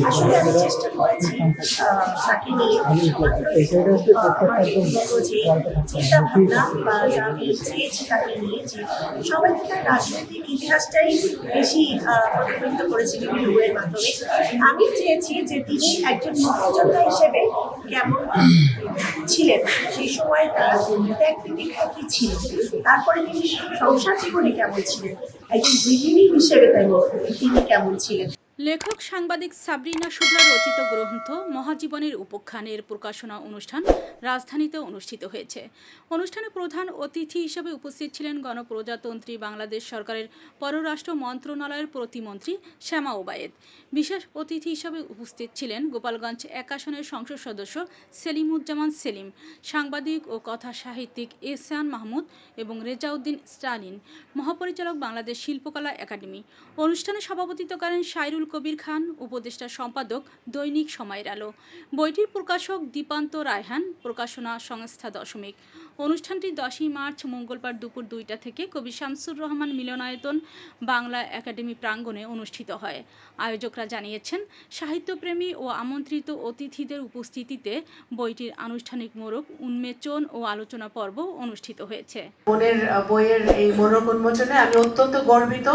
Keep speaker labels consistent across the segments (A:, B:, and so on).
A: আসলে আমি চেষ্টা করেছি তাকে নিয়ে শুধুমাত্র আমার ব্যক্তিগত যে চিন্তা ভাবনা বা যা আমি চেয়েছি তাকে নিয়ে, যে সবাই তো তার রাজনৈতিক ইতিহাসটাই বেশি প্রতিফলিত করেছে বিভিন্ন বইয়ের মাধ্যমে। আমি চেয়েছি যে তিনি একজন মুক্তিযোদ্ধা হিসেবে কেমন ছিলেন, সেই সময় তার ত্যাগ তিতিক্ষা কি ছিল, তারপরে তিনি সংসার জীবনে কেমন ছিলেন, একজন গৃহিণী হিসেবে তিনি কেমন ছিলেন।
B: লেখক সাংবাদিক সাবরিনা শুভ্রা রচিত গ্রন্থ মহাজীবনের উপাখ্যানের প্রকাশনা অনুষ্ঠান রাজধানীতে অনুষ্ঠিত হয়েছে। অনুষ্ঠানে প্রধান অতিথি হিসেবে উপস্থিত ছিলেন গণপ্রজাতন্ত্রী বাংলাদেশ সরকারের পররাষ্ট্র মন্ত্রণালয়ের প্রতিমন্ত্রী শ্যামা ওবায়েদ। বিশেষ অতিথি হিসেবে উপস্থিত ছিলেন গোপালগঞ্জ ১ আসনের সংসদ সদস্য সেলিমুজ্জামান সেলিম, সাংবাদিক ও কথা সাহিত্যিক এহসান মাহমুদ এবং রেজাউদ্দিন স্টালিন, মহাপরিচালক বাংলাদেশ শিল্পকলা একাডেমি। অনুষ্ঠানে সভাপতিত্ব করেন সাইরুল কবির খান, উপদেষ্টা সম্পাদক দৈনিক সময়ের আলো। বইটির প্রকাশক দীপান্ত রায়হান, প্রকাশনা সংস্থা দশমিক। অনুষ্ঠানটি 10ই মার্চ মঙ্গলবার দুপুর 2টা থেকে কবি শামসুর রহমান মিলনায়তন বাংলা একাডেমি প্রাঙ্গণে অনুষ্ঠিত হয়। আয়োজকরা জানিয়েছেন, সাহিত্যপ্রেমী ও আমন্ত্রিত অতিথিদের উপস্থিতিতে বইটির আনুষ্ঠানিক মোড়ক উন্মোচন ও আলোচনা পর্ব অনুষ্ঠিত হয়েছে।
C: বইয়ের এই মোড়ক উন্মোচনে আমি অত্যন্ত গর্বিত।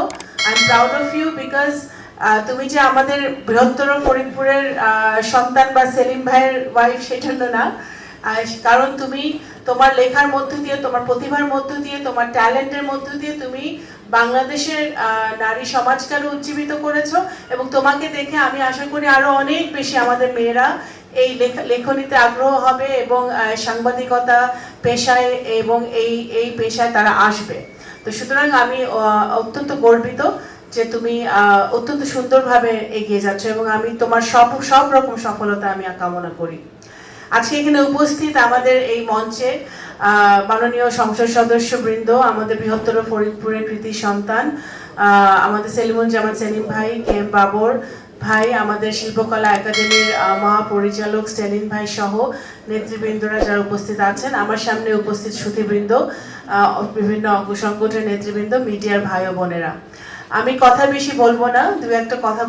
C: I am proud of you because তুমি যে আমাদের বৃহত্তর ফরিদপুরের সন্তান বা সেলিম ভাইয়ের ওয়াইফ সেজন্য না, কারণ তুমি তোমার লেখার মধ্য দিয়ে, তোমার প্রতিভার মধ্য দিয়ে, তোমার ট্যালেন্টের মধ্য দিয়ে তুমি বাংলাদেশের নারী সমাজকে আরো উজ্জীবিত করেছো, এবং তোমাকে দেখে আমি আশা করি আরো অনেক বেশি আমাদের মেয়েরা এই লেখনীতে আগ্রহ হবে এবং সাংবাদিকতা পেশায় এবং এই পেশায় তারা আসবে। তো সুতরাং আমি অত্যন্ত গর্বিত যে তুমি অত্যন্ত সুন্দরভাবে এগিয়ে যাচ্ছ, এবং আমি তোমার সব রকম সফলতা আমি কামনা করি। আজকে এখানে উপস্থিত আমাদের এই মঞ্চে মাননীয় সংসদ সদস্য বৃন্দ, আমাদের বৃহত্তর ফরিদপুরের কৃতি সন্তান আমাদের সেলিমুজ্জামান সেলিম ভাই, কে এম বাবর ভাই, আমাদের শিল্পকলা একাডেমির মহাপরিচালক স্ট্যালিন ভাই সহ নেতৃবৃন্দরা যারা উপস্থিত আছেন, আমার সামনে উপস্থিত সুধীবৃন্দ, বিভিন্ন অঙ্গ সংগঠনের নেতৃবৃন্দ, মিডিয়ার ভাই ও বোনেরা, আমি কথা বেশি বলবো না, দু একটা কথা